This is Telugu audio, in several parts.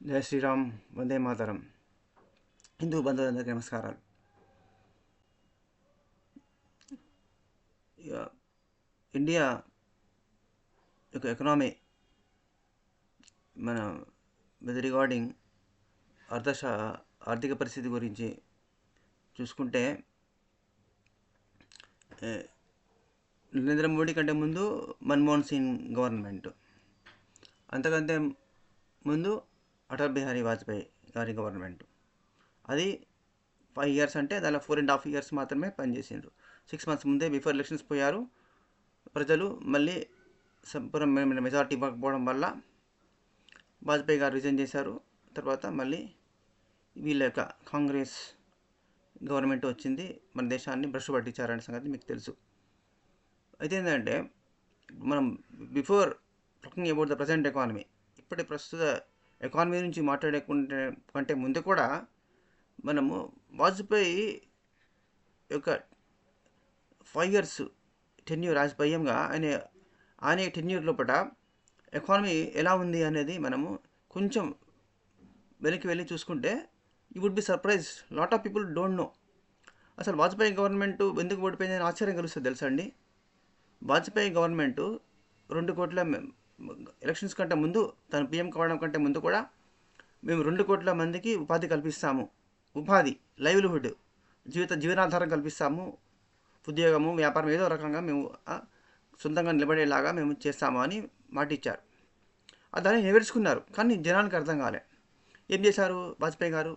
జై శ్రీరామ్, వందే మాతరం. హిందూ బంధువులందరికీ నమస్కారాలు. ఇక ఇండియా యొక్క ఎకనామీ మన విత్ రిగార్డింగ్ ఆర్థిక పరిస్థితి గురించి చూసుకుంటే, నరేంద్ర మోడీ కంటే ముందు మన్మోహన్ సింగ్ గవర్నమెంట్, అంతకంటే ముందు అటల్ బిహారీ వాజ్పేయి గారి గవర్నమెంట్. అది 5 ఇయర్స్, అంటే దానిలో 4.5 ఇయర్స్ మాత్రమే పనిచేసిండ్రు. 6 months ముందే బిఫోర్ ఎలక్షన్స్ పోయారు. ప్రజలు మళ్ళీ సంపూర్ణ మెజార్టీ ఇవ్వకపోవడం వల్ల వాజ్పేయి గారు రిజైన్ చేశారు. తర్వాత మళ్ళీ వీళ్ళ యొక్క కాంగ్రెస్ గవర్నమెంట్ వచ్చింది. మన దేశాన్ని భ్రష్టు పట్టించారనే సంగతి మీకు తెలుసు. అయితే ఏంటంటే, మనం before talking about the present economy, ఇప్పటి ప్రస్తుత ఎకానమీ నుంచి కంటే ముందు కూడా మనము వాజ్పేయి యొక్క 5 years టెన్యూర్ రాజపీయంగా ఆయన టెన్యూర్ లోపల ఎకానమీ ఎలా ఉంది అనేది మనము కొంచెం వెనక్కి వెళ్ళి చూసుకుంటే you would be surprise. Lot of people don't know అసలు వాజ్పేయి గవర్నమెంట్ ఎందుకు ఓడిపోయిందని ఆశ్చర్యం కలుస్తుంది తెలుసా అండి. వాజ్పేయి గవర్నమెంట్ 2 కోట్ల ఎలక్షన్స్ కంటే ముందు, తను పిఎం కావడం కంటే ముందు కూడా మేము 2 కోట్ల మందికి ఉపాధి కల్పిస్తాము, ఉపాధి లైవ్లీహుడ్ జీవనాధారం కల్పిస్తాము, ఉద్యోగము వ్యాపారం ఏదో రకంగా మేము సొంతంగా నిలబడేలాగా మేము చేస్తాము అని మాట ఇచ్చారు. దాన్ని నెరవేర్చుకున్నారు. కానీ జనానికి అర్థం కాలే. ఏం చేశారు వాజ్పేయి గారు?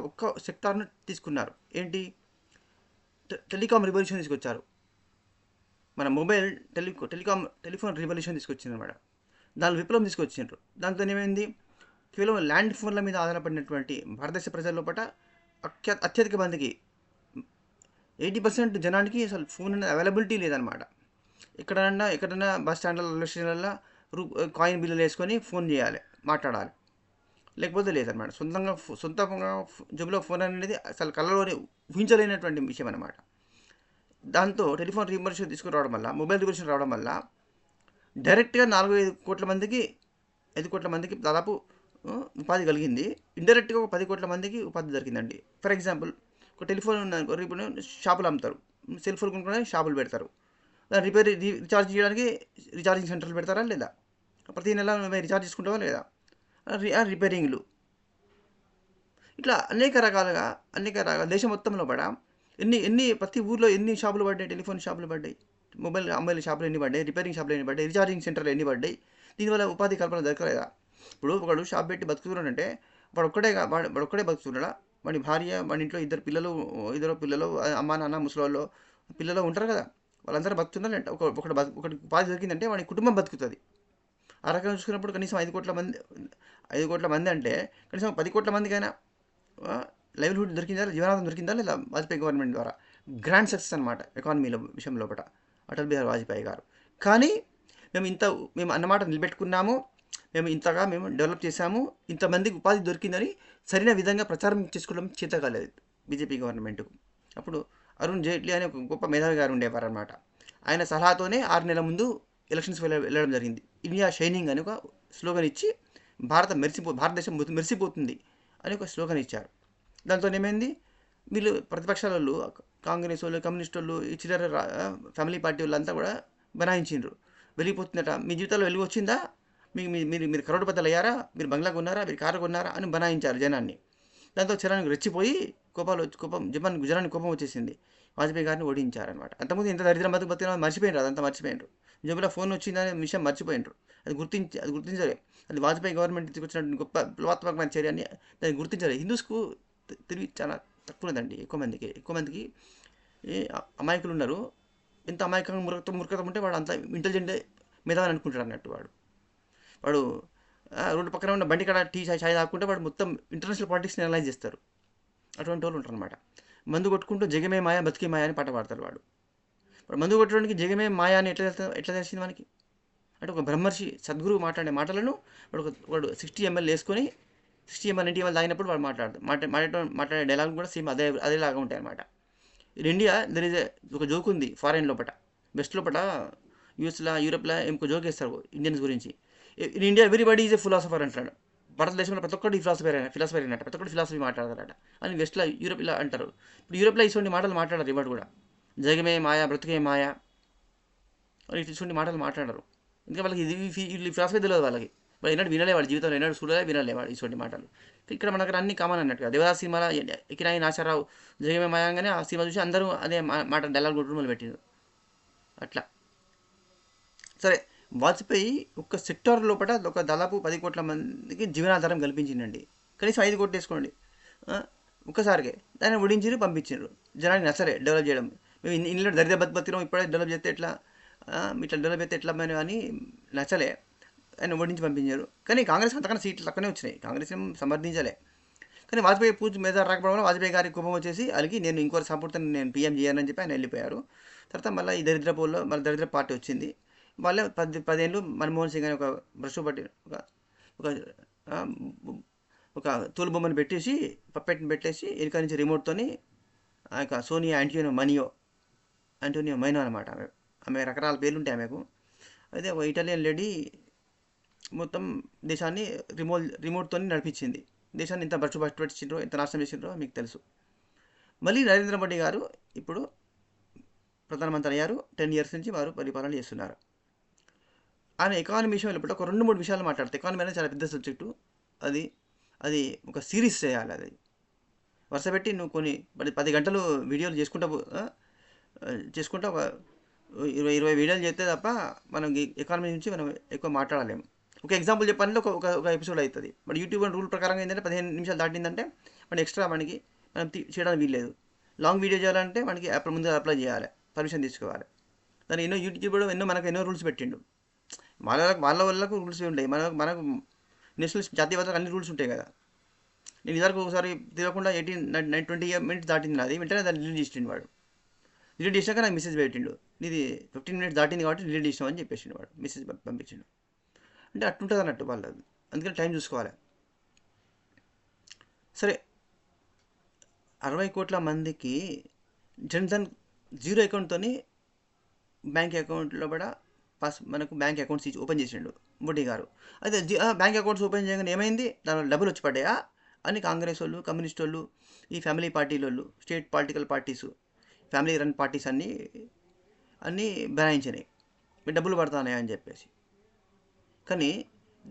ఒక్క సెక్టార్ను తీసుకున్నారు. ఏంటి? టెలికాం రివల్యూషన్ తీసుకొచ్చారు. మన మొబైల్ టెలిఫోన్ రివల్యూషన్ తీసుకొచ్చింది అనమాట. దాని విప్లవం తీసుకొచ్చిండ్రు. దాంతో ఏమైంది? కేవలం ల్యాండ్ ఫోన్ల మీద ఆధారపడినటువంటి భారతదేశ ప్రజల లోపల అత్యధిక మందికి 80% జనానికి అసలు ఫోన్ అనేది అవైలబిలిటీ లేదనమాట. ఎక్కడన్నా బస్ స్టాండ్లలో, రైల్వే స్టేషన్లలో కాయిన్ బిల్లులు వేసుకొని ఫోన్ చేయాలి, మాట్లాడాలి, లేకపోతే లేదనమాట. సొంతంగా జబ్బులో ఫోన్ అనేది అసలు కళ్ళలోనే ఊహించలేనటువంటి విషయం అనమాట. దాంతో టెలిఫోన్ రివల్యూషన్ తీసుకురావడం వల్ల, మొబైల్ రివల్యూషన్ రావడం వల్ల డైరెక్ట్గా 4-5 కోట్ల మందికి 5 కోట్ల మందికి దాదాపు ఉపాధి కలిగింది. ఇండైరెక్ట్గా ఒక 10 కోట్ల మందికి ఉపాధి దొరికిందండి. ఫర్ ఎగ్జాంపుల్, ఒక టెలిఫోన్ ఉందనుకో, ఇప్పుడు షాపులు అమ్ముతారు, సెల్ ఫోన్ కొనుక్కోవడానికి షాపులు పెడతారు. దాన్ని రీఛార్జ్ చేయడానికి రీఛార్జింగ్ సెంటర్లు పెడతారా లేదా? ప్రతి నెల రీఛార్జ్ చేసుకుంటావా లేదా? రిపేరింగ్లు, ఇట్లా అనేక రకాలుగా దేశం మొత్తంలో పడా ప్రతి ఊర్లో ఎన్ని షాపులు పడ్డాయి, టెలిఫోన్ షాపులు పడ్డాయి, మొబైల్ షాపులు ఎన్ని పడ్డాయి, రిపేరింగ్ షాపులు ఎన్ని పడ్డాయి, రీఛార్జింగ్ సెంటర్లు ఎన్ని పడ్డాయి. దీనివల్ల ఉపాధి కల్పన దొరకలేదా? ఇప్పుడు ఒకడు షాప్ పెట్టి బతుకుతున్నాడంటే వాడు ఒక్కడే బతుకుతున్నాడా? వాడి భార్య, వాడి ఇంట్లో ఇద్దరు పిల్లలు, అమ్మా నాన్న, ముసలోళ్ళు, పిల్లలు ఉంటారు కదా, వాళ్ళందరూ బతుకుతున్నారంటే ఒకటి ఉపాధి దొరికిందంటే వాడి కుటుంబం బతుకుతుంది. ఆ రకంగా చూసుకున్నప్పుడు కనీసం 5 కోట్ల మంది అంటే కనీసం 10 కోట్ల మందికైనా లైవ్లీహుడ్ దొరికిందా, జీవనాధారం దొరికిందా లేదా? వాజ్పేయి గవర్నమెంట్ ద్వారా గ్రాండ్ సక్సెస్ అనమాట ఎకానమీలో విషయంలో పట అటల్ బిహారీ వాజ్పేయి గారు. కానీ మేము అన్నమాట నిలబెట్టుకున్నాము, మేము ఇంతగా డెవలప్ చేశాము, ఇంతమందికి ఉపాధి దొరికిందని సరైన విధంగా ప్రచారం చేసుకోవడం చేత కాలేదు బీజేపీ గవర్నమెంట్కు. అప్పుడు అరుణ్ జైట్లీ అనే ఒక గొప్ప మేధావి గారు ఉండేవారు అనమాట. ఆయన సలహాతోనే 6 నెలల ముందు ఎలక్షన్స్ వెళ్ళడం జరిగింది. ఇండియా షైనింగ్ అని ఒక స్లోగన్ ఇచ్చి భారతదేశం మెరిసిపోతుంది అని ఒక స్లోగన్ ఇచ్చారు. దాంతో ఏమైంది? వీళ్ళు ప్రతిపక్షాల వాళ్ళు, కాంగ్రెస్ వాళ్ళు, కమ్యూనిస్ట్ వాళ్ళు, ఈ చిల్లర ఫ్యామిలీ పార్టీ వాళ్ళంతా కూడా బనాయించిండ్రు. వెలిగిపోతుందట, మీ జీవితాల్లో వెలుగు వచ్చిందా, మీరు కరోడ్పతులు అయ్యారా, మీరు బంగ్లా కొన్నారా, మీరు కారు కొన్నారా అని బనాయించారు జనాన్ని. దాంతో జనానికి రెచ్చిపోయి జనానికి కోపం వచ్చేసింది. వాజ్పేయి గారిని ఓడించారనమాట. అంతకుముందు ఎంత దరిద్రం బతికినా మర్చిపోయినారు, అదంతా మర్చిపోయినారు. జబ్బులో ఫోన్ వచ్చిందనే విషయం మర్చిపోయినారు. అది గుర్తించలే. అది వాజ్పేయి గవర్నమెంట్ తీసుకొచ్చినటువంటి గొప్ప విప్లవాత్మకమైన చర్య అని దాన్ని గుర్తించలేదు. హిందూస్కు తెలివి చాలా తక్కువ ఉందండి. ఎక్కువ మందికి అమాయకులు ఉన్నారు. ఎంత అమాయకంగా మూర్ఖత ఉంటే వాడు అంత ఇంటెలిజెంట్ మేధావి అనుకుంటాడు అన్నట్టు. వాడు రోడ్డు పక్కన ఉన్న బండి కాడ చాయ్ తాకుంటే వాడు మొత్తం ఇంటర్నేషనల్ పాలిటిక్స్ని అనలైజ్ చేస్తారు. అటువంటి వాళ్ళు ఉంటారు అనమాట. మందు కొట్టుకుంటూ జగమే మాయ బతికే మాయ అని పాట పాడతారు. వాడు మందు కొట్టడానికి జగమే మాయ అని ఎట్లా తెలిసింది మనకి? అంటే ఒక బ్రహ్మర్షి సద్గురువు మాట్లాడే మాటలను వాడు 60 ml వేసుకొని 60 ml 90 ml తాగినప్పుడు వాడు మాట్లాడే డైలాగ్ కూడా సేమ్ అదేలాగా ఉంటాయి అనమాట. ఇన్ ఇండియా దర్ ఈజ్ ఒక జోక్ ఉంది. ఫారెన్ లోపల, వెస్ట్ లోపల, యూఎస్లో, యూరోప్లో ఇంకో జోక్ వేస్తారు ఇండియన్స్ గురించి. In India everybody is a philosopher అంటాడు. భారతదేశంలో ప్రతి ఒక్కటి ఫిలాసఫీ అయినట్టు ప్రతి ఒక్కటి ఫిలాసఫీ మాట్లాడతారట అని వెస్ట్లో యూరోప్ ఇలా అంటారు. ఇప్పుడు యూరోప్లో ఇటువంటి మాటలు మాట్లాడారు ఇవాడు కూడా. జగమే మాయా బ్రతుకే మాయా అని ఇటువంటి మాటలు మాట్లాడరు. ఇంకా వాళ్ళకి ఇది ఫిలాసఫీ తెలియదు వాళ్ళకి. వాళ్ళు ఎన్నడూ వినలే, వాళ్ళ జీవితంలో ఎన్నడూ చూడలే వినలే వాడు ఇటువంటి మాటలు. ఇక్కడ మనకు అన్ని కామన్ అన్నట్టుగా దేవదాస్ సినిమాలో ఎక్కినాయి నాచారావు జగమే మాయంగానే ఆ సినిమా చూసి అందరూ అదే మాట డైలాగ్ కొట్టుకుని మొదలు పెట్టారు. అట్లా సరే, వాజ్పేయి ఒక్క సెక్టార్ లోపల ఒక దాదాపు 10 కోట్ల మందికి జీవనాధారం కల్పించిందండి. కనీసం 5 కోట్లు వేసుకోండి ఒక్కసారికే. దాన్ని ఓడించారు, పంపించారు. జనానికి నచ్చలే డెవలప్ చేయడం. మేము ఇంట్లో దరిద్ర బతికినాం, ఇప్పుడే డెవలప్ చేస్తే ఎట్లా, ఇట్లా డెవలప్ చేస్తే ఎట్లా అని నచ్చలే, ఆయన ఓడించి పంపించారు. కానీ కాంగ్రెస్ అంతకన్నా సీట్లు తక్కువనే వచ్చినాయి, కాంగ్రెస్ ఏం సమర్థించలే. కానీ వాజ్పేయి పూజ మీద రాకపోవడం వల్ల వాజ్పేయి గారికి కోపం వచ్చేసి అలిగి నేను ఇంకోటి సపోర్ట్తో నేను పీఎం చేయాలని చెప్పి ఆయన వెళ్ళిపోయారు. తర్వాత మళ్ళీ ఈ దరిద్ర పోల్లో మళ్ళీ దరిద్ర పార్టీ వచ్చింది. వాళ్ళే 10 ఏళ్ళు మన్మోహన్ సింగ్ అని ఒక బ్రష్ పట్టి ఒక తోలుబొమ్మను పెట్టేసి పప్పెట్ని పెట్టేసి వెనుక నుంచి రిమోట్తోని ఆ యొక్క సోనియా యాంటోనియో మైనో అనమాట. ఆమె రకరకాల పేర్లు ఉంటాయి ఆమెకు. అయితే ఒక ఇటాలియన్ లేడీ మొత్తం దేశాన్ని రిమోట్తో నడిపించింది. దేశాన్ని ఎంత బట్టు పెట్టిండ్రో, ఎంత నాశనం చేసిండ్రో మీకు తెలుసు. మళ్ళీ నరేంద్ర మోడీ గారు ఇప్పుడు ప్రధానమంత్రి అయ్యారు. 10 ఇయర్స్ నుంచి వారు పరిపాలన చేస్తున్నారు. ఆయన ఎకానమీ విషయం వెళ్ళిపోతే ఒక 2-3 విషయాలు మాట్లాడతారు. ఎకానమీ అనేది చాలా పెద్ద సబ్జెక్టు. అది ఒక సిరీస్ చేయాలి. అది వరుస పెట్టి నువ్వు కొన్ని 10 గంటలు వీడియోలు చేసుకుంటా ఒక 20 వీడియోలు చేస్తే తప్ప మనం ఎకానమీ నుంచి మనం ఎక్కువ మాట్లాడలేము. ఒక ఎగ్జాంపుల్ చెప్పాలంటే ఒక ఎపిసోడ్ అవుతుంది. మరి యూట్యూబ్ రూల్ ప్రకారం ఏంటంటే 15 నిమిషాలు దాటిందంటే మనం ఎక్స్ట్రా మనం చేయడానికి వీల్లేదు. లాంగ్ వీడియో చేయాలంటే మనకి ముందు అప్లై చేయాలి, పర్మిషన్ తీసుకోవాలి. దాని యూట్యూబ్లో మనకు ఎన్నో రూల్స్ పెట్టిండు. వాళ్ళకు రూల్స్ ఉంటాయి, మనకు నేషనల్ జాతీయ పథకాలు అన్ని రూల్స్ ఉంటాయి కదా. నేను ఇదివరకు ఒకసారి తిరగకుండా 20 minutes దాటింది నాది, వెంటనే దాన్ని డిలీట్ చేసిండు వాడు. డిలీట్ చేసినాక నాకు మెసేజ్ పెట్టిండు, నీది 15 minutes దాటింది కాబట్టి డిలీట్ చేసినావు అని చెప్పేసిండు వాడు, మెసేజ్ పంపించిండు. అంటే అట్లుంటుంది అన్నట్టు వాళ్ళది. అందుకని టైం చూసుకోవాలి. సరే, 60 కోట్ల మందికి జన్ధన్ జీరో అకౌంట్తో బ్యాంక్ అకౌంట్లో కూడా మనకు బ్యాంక్ అకౌంట్స్ ఓపెన్ చేసిండు మోడీ గారు. అయితే బ్యాంక్ అకౌంట్స్ ఓపెన్ చేయగానే ఏమైంది, దానిలో డబ్బులు వచ్చి పడ్డాయా అని కాంగ్రెస్ వాళ్ళు, కమ్యూనిస్ట్ వాళ్ళు, ఈ ఫ్యామిలీ పార్టీలు, state political parties, family run parties అన్నీ బనాయించినాయి డబ్బులు పడుతున్నాయి అని చెప్పేసి. కానీ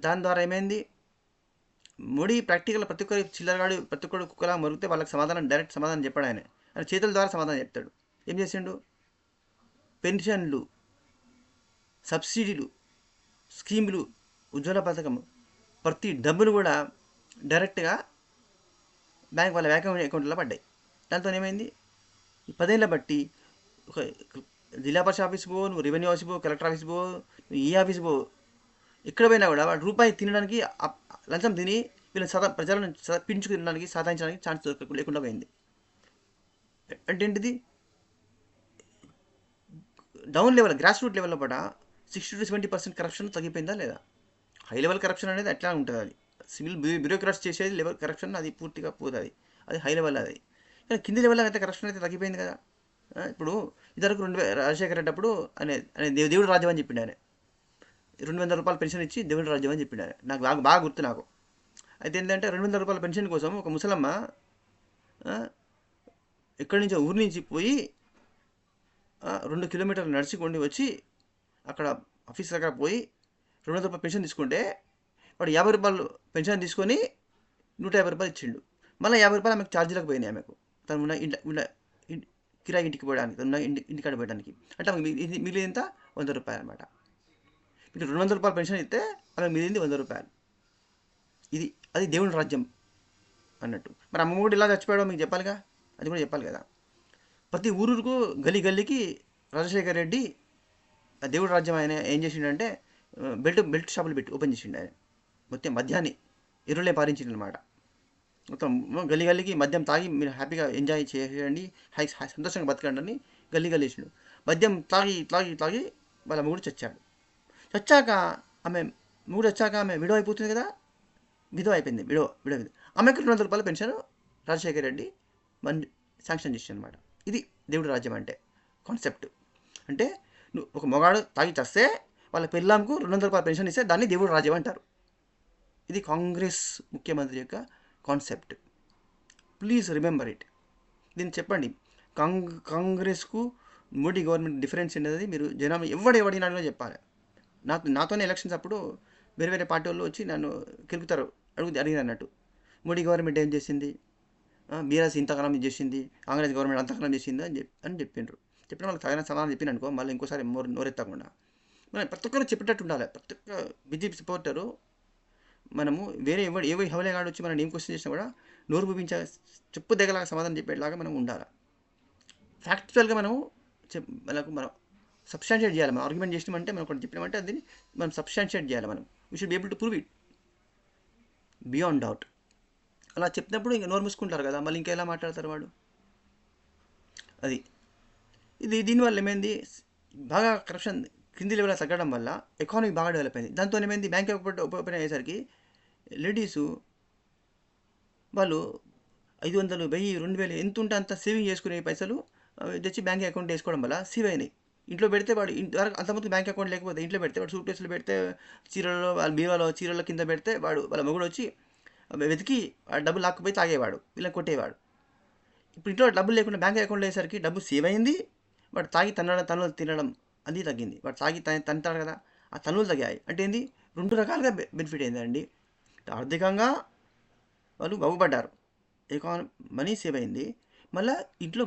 దాని ద్వారా ఏమైంది, మోడీ ప్రాక్టికల్ ప్రతి ఒక్కరి చిల్లరగాడు ప్రతి ఒక్కరు కుక్కలా మరిగితే వాళ్ళకి డైరెక్ట్ సమాధానం చెప్పాడు. ఆయన చేతుల ద్వారా సమాధానం చెప్తాడు. ఏం చేసిండు, పెన్షన్లు, సబ్సిడీలు, స్కీములు, ఉజ్వల పథకం, ప్రతి డబ్బులు కూడా డైరెక్ట్గా వాళ్ళ బ్యాంక్ అకౌంట్లో పడ్డాయి. దాంతో ఏమైంది, 10 ఏళ్ళ బట్టి ఒక జిల్లా పరిషత్ ఆఫీస్ పో, నువ్వు రెవెన్యూ ఆఫీస్ పో, కలెక్టర్ ఆఫీస్ పో, నువ్వు ఈ ఆఫీస్ పో, ఎక్కడ పోయినా కూడా వాడు రూపాయి తినడానికి లంచం తిని వీళ్ళని ప్రజలను పించుకు తినడానికి సాధించడానికి ఛాన్స్ లేకుండా పోయింది. అంటే ఏంటిది, డౌన్ లెవెల్ గ్రాస్ రూట్ లెవెల్లో కూడా 60-70% కరప్షన్ తగ్గిపోయిందా లేదా? హై లెవెల్ కరప్షన్ అనేది అట్లా ఉంటుంది. అది సివిల్ బ్యూరోక్రాట్స్ చేసేది లెవెల్ కరప్షన్, అది పూర్తిగా పోతుంది, అది హై లెవెల్. అది కానీ కింది లెవెల్లో అయితే కరప్షన్ అయితే తగ్గిపోయింది కదా. ఇప్పుడు ఇద్దరికి రాజశేఖర రెడ్డి అప్పుడు అనే దేవుడి రాజ్యం అని చెప్పిండు. ఆయన 200 రూపాయలు పెన్షన్ ఇచ్చి దేవుడి రాజ్యం అని చెప్పిండు. నాకు బాగా గుర్తు నాకు. అయితే ఏంటంటే 200 రూపాయల పెన్షన్ కోసం ఒక ముసలమ్మ ఎక్కడి నుంచో ఊరి నుంచి పోయి 2 కిలోమీటర్లు నడుచుకొని వచ్చి అక్కడ ఆఫీస్ దగ్గర పోయి 200 రూపాయలు పెన్షన్ తీసుకుంటే వాడు 50 రూపాయలు పెన్షన్ తీసుకొని 150 రూపాయలు ఇచ్చిండు. మళ్ళీ 50 రూపాయలు ఆమెకు ఛార్జీలకు పోయినాయి. ఆమెకు తను ఉన్న కిరాయి ఇంటికి పోయడానికి, తను ఇంటికాడ పోయడానికి. అంటే ఆమెకు మిగిలింది ఎంత, 100 రూపాయలు అనమాట. మీకు 200 రూపాయలు పెన్షన్ ఇస్తే ఆమెకు మిగిలింది 100 రూపాయలు. అది దేవుని రాజ్యం అన్నట్టు. మరి అమ్మ కూడా ఇలా చచ్చిపోయాడో మీకు చెప్పాలిగా, అది కూడా చెప్పాలి కదా. ప్రతి ఊరుకు గల్లీకి రాజశేఖర రెడ్డి ఆ దేవుడి రాజ్యం ఆయన ఏం చేసిండంటే బెల్ట్ షాపులు పెట్టి ఓపెన్ చేసిండు. ఆయన మొత్తం మద్యాన్ని ఎరువులే పారించిండు అనమాట. మొత్తం గల్లీకి మద్యం తాగి మీరు హ్యాపీగా ఎంజాయ్ చేయండి, సంతోషంగా బతకండి అని గల్లీ వేసిండు. మద్యం తాగి వాళ్ళ మొగుడు చచ్చాక ఆమె విడో అయిపోతుంది కదా, విధవ అయిపోయింది. విడో ఆమెకు 200 రూపాయల పెన్షన్ రాజశేఖర రెడ్డి శాంక్షన్ చేసి అనమాట. ఇది దేవుడి రాజ్యం అంటే కాన్సెప్ట్. అంటే నువ్వు ఒక మొగాడు తాగి చస్తే వాళ్ళ పిల్లంకు 200 రూపాయల పెన్షన్ ఇస్తే దాన్ని దేవుడి రాజ్యం అంటారు. ఇది కాంగ్రెస్ ముఖ్యమంత్రి యొక్క కాన్సెప్ట్. Please remember it. దీన్ని చెప్పండి. కాంగ్రెస్కు మోడీ గవర్నమెంట్ డిఫరెన్స్ అనేది మీరు జనం ఎవడినాడో చెప్పాలి. నాతోనే ఎలక్షన్స్ అప్పుడు వేరే పార్టీ వాళ్ళు వచ్చి నన్ను కెలుకుతారు, అడిగారు అన్నట్టు. మోడీ గవర్నమెంట్ ఏం చేసింది, బీఆర్ఎస్ ఇంతకాలం చేసింది, కాంగ్రెస్ గవర్నమెంట్ అంతకాలం చేసింది అని చెప్పిండ్రు. చెప్పిన వాళ్ళకి తగిన సమాధానం చెప్పిన అనుకో, మళ్ళీ ఇంకోసారి నోరెత్తకుండా మనం ప్రతి ఒక్కరు చెప్పేటట్టు ఉండాలి. ప్రతి ఒక్క బీజేపీ సపోర్టరు మనము వేరే ఏ హవలేగాడు వచ్చి మనం ఏం క్వశ్చన్ చేసినా కూడా నోరు చూపించే చెప్పు దగ్గరలాగా సమాధానం చెప్పేలాగా మనం ఉండాలి. ఫ్యాక్చువల్గా మనం మనం సబ్స్టాన్షియేట్ చేయాలి. మనం ఆర్గ్యుమెంట్ చేసినామంటే మనం ఒకటి చెప్పినామంటే అది మనం సబ్స్టాన్షియేట్ చేయాలి. మనం we should be able to prove it beyond doubt. అలా చెప్పినప్పుడు ఇంకా నోరు మూసుకుంటారు కదా, మళ్ళీ ఇంకా ఎలా మాట్లాడతారు వాడు. అది దీనివల్ల ఏమైంది, బాగా కరప్షన్ కింది లెవెల్ తగ్గడం వల్ల ఎకానమీ బాగా డెవలప్ అయింది. దాంతో ఏమైంది, బ్యాంక్ ఓపెన్ అయ్యేసరికి లేడీసు వాళ్ళు 500, 1000, 2000 ఎంత ఉంటే అంత సేవింగ్ చేసుకునే పైసలు తెచ్చి బ్యాంక్ అకౌంట్ వేసుకోవడం వల్ల సేవ్ అయినాయి. ఇంట్లో పెడితే వాడు అంతమంది బ్యాంక్ అకౌంట్ లేకపోతే ఇంట్లో పెడితే వాడు సూట్ కేసులు పెడితే చీరలలో వాళ్ళ బీరువాలో చీరల కింద పెడితే వాళ్ళ మొగుడు వచ్చి వెతికి డబ్బులు లాక్కుపోయి తాగేవాడు, వీళ్ళని కొట్టేవాడు. ఇప్పుడు ఇంట్లో డబ్బులు లేకుండా బ్యాంక్ అకౌంట్ వేసరికి డబ్బు సేవ్ అయింది, వాడు తాగి తనులు తినడం అది తగ్గింది. వాడు తాగి తంటాడు కదా, ఆ తనులు తగ్గాయి. అంటే ఏంది, 2 రకాలుగా బెనిఫిట్ అయిందండి. ఆర్థికంగా వాళ్ళు బాగుపడ్డారు, మనీ సేవ్ అయింది, మళ్ళీ ఇంట్లో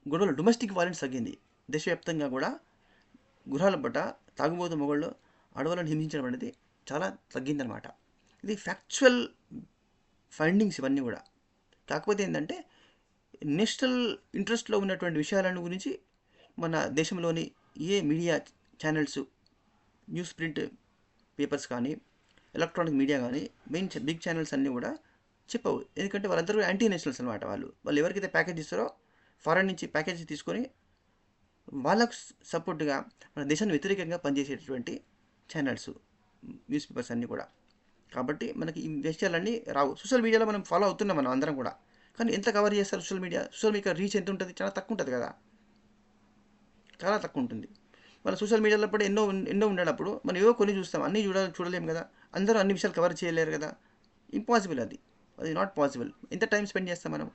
గొడవలు డొమెస్టిక్ వైలెన్స్ తగ్గింది. దేశవ్యాప్తంగా కూడా గృహాల పట్ల తాగుబోతు మొగళ్ళు ఆడవాళ్ళని హింసించడం అనేది చాలా తగ్గిందనమాట. ఇది ఫ్యాక్చువల్ ఫైండింగ్స్ ఇవన్నీ కూడా. కాకపోతే ఏంటంటే నేషనల్ ఇంట్రెస్ట్లో ఉన్నటువంటి విషయాలను గురించి మన దేశంలోని ఏ media channels, news print papers కానీ, ఎలక్ట్రానిక్ మీడియా కానీ, మెయిన్ బిగ్ ఛానల్స్ అన్నీ కూడా చెప్పవు. ఎందుకంటే వాళ్ళందరూ యాంటీ నేషనల్స్ అనమాట. వాళ్ళు ఎవరికైతే ప్యాకేజ్ ఇస్తారో ఫారెన్ నుంచి ప్యాకేజ్ తీసుకొని వాళ్ళకు సపోర్ట్గా మన దేశాన్ని వ్యతిరేకంగా పనిచేసేటటువంటి ఛానల్స్, న్యూస్ పేపర్స్ అన్నీ కూడా. కాబట్టి మనకి ఈ విషయాలన్నీ రావు. సోషల్ మీడియాలో మనం ఫాలో అవుతున్నాం మనం అందరం కూడా, కానీ ఎంత కవర్ చేస్తారు సోషల్ మీడియా రీచ్ ఎంత ఉంటుంది, చాలా తక్కువ ఉంటుంది కదా, చాలా తక్కువ ఉంటుంది. మన సోషల్ మీడియాలో కూడా ఎన్నో ఉండేటప్పుడు మనం ఏవో కొన్ని చూస్తాం, అన్నీ చూడలేము కదా, అందరూ అన్ని విషయాలు కవర్ చేయలేరు కదా, ఇంపాసిబుల్. అది నాట్ పాసిబుల్. ఎంత టైం స్పెండ్ చేస్తాం మనం,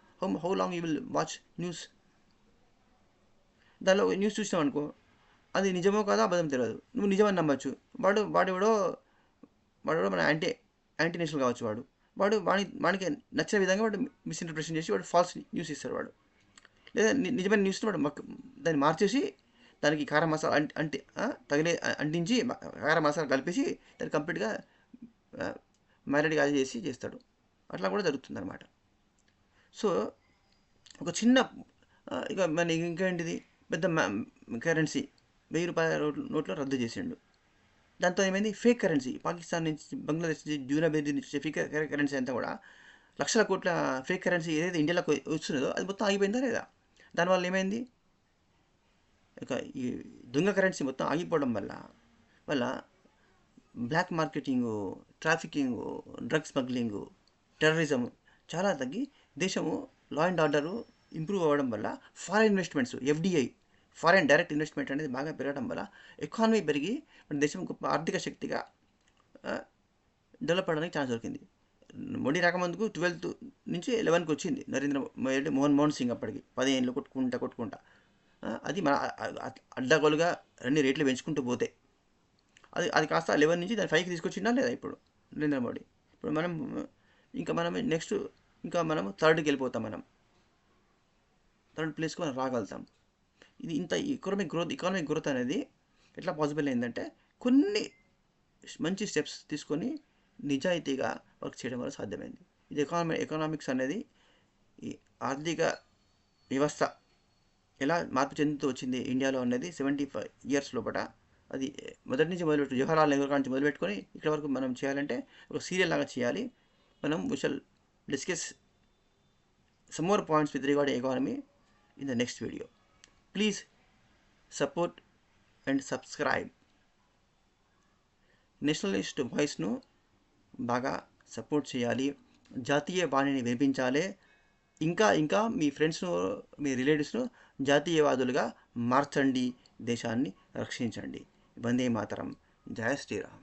how long you will watch news. దానిలో న్యూస్ చూసినావు అనుకో, అది నిజమో కాదో అబద్ధం తెలియదు, నువ్వు నిజమని నమ్మచ్చు. వాడెవడో మన యాంటీ నేషనల్ కావచ్చు, వాడికి నచ్చిన విధంగా వాడు మిస్ఇంటర్ప్రిటేషన్ చేసి వాడు ఫాల్స్ న్యూస్ ఇస్తాడు వాడు. లేదా నిజమైన న్యూస్ని వాడు దాన్ని మార్చేసి దానికి కారం మసాలా అంటించి కారం మసాలా కలిపేసి దాన్ని కంప్లీట్గా మ్యారినేట్ చేసి చేస్తాడు. అట్లా కూడా జరుగుతుంది అనమాట. సో ఒక చిన్న ఇక మన ఇంకేంటిది, పెద్ద కరెన్సీ 1000 రూపాయల నోట్లో రద్దు చేసిండు. దాంతో ఏమైంది, ఫేక్ కరెన్సీ పాకిస్తాన్ నుంచి, బంగ్లాదేశ్ నుంచి, జూనాబేది నుంచి ఫేక్ కరెన్సీ అంతా కూడా లక్షల కోట్ల ఫేక్ కరెన్సీ ఏదైతే ఇండియాలోకి వస్తున్నదో అది మొత్తం ఆగిపోయిందా లేదా. దానివల్ల ఏమైంది, ఇక ఈ దొంగ కరెన్సీ మొత్తం ఆగిపోవడం వల్ల black marketing, trafficking, drug smuggling, terrorism చాలా తగ్గి దేశము లా అండ్ ఆర్డరు ఇంప్రూవ్ అవ్వడం వల్ల foreign investments, FDI foreign direct investment అనేది బాగా పెరగడం వల్ల ఎకానమీ పెరిగి మన దేశం గొప్ప ఆర్థిక శక్తిగా డెవలప్ అవ్వడానికి ఛాన్స్ దొరికింది. మోడీ రాకముందుకు 12th నుంచి 11కి వచ్చింది మోహన్ సింగ్. అప్పటికి 10 ఏళ్ళు కొట్టుకుంటా అది మన అడ్డగోలుగా అన్ని రేట్లు పెంచుకుంటూ పోతే అది కాస్త 11 నుంచి దాన్ని 5కి తీసుకొచ్చిందా లేదా ఇప్పుడు నరేంద్ర మోడీ. ఇప్పుడు మనం నెక్స్ట్ మనం 3rdకి వెళ్ళిపోతాం, మనం 3rd ప్లేస్కి మనం రాగలుగుతాం. ఇది ఇంత ఎకానమిక్ గ్రోత్ అనేది ఎట్లా పాసిబుల్ అయిందంటే కొన్ని మంచి స్టెప్స్ తీసుకొని నిజాయితీగా వర్క్ చేయడం వల్ల సాధ్యమైంది. ఇది ఎకనామిక్స్ అనేది ఈ ఆర్థిక వ్యవస్థ ఎలా మార్పు చెందుతూ వచ్చింది ఇండియాలో అనేది 75 years లోపల. అది మొదటి నుంచి జవహర్లాల్ నెహ్రూ నుంచి మొదలుపెట్టుకొని ఇక్కడ వరకు మనం చేయాలంటే ఒక సీరియల్ లాగా చేయాలి. we shall discuss some more points with regard to economy in the next video. Please support and subscribe. Nationalist వాయిస్ను బాగా సపోర్ట్ చేయాలి, జాతీయ వాణిని వినిపించాలి. ఇంకా మీ ఫ్రెండ్స్ను, మీ రిలేటివ్స్ను జాతీయవాదులుగా మార్చండి, దేశాన్ని రక్షించండి. వందే మాతరం. జయ శ్రీరామ్.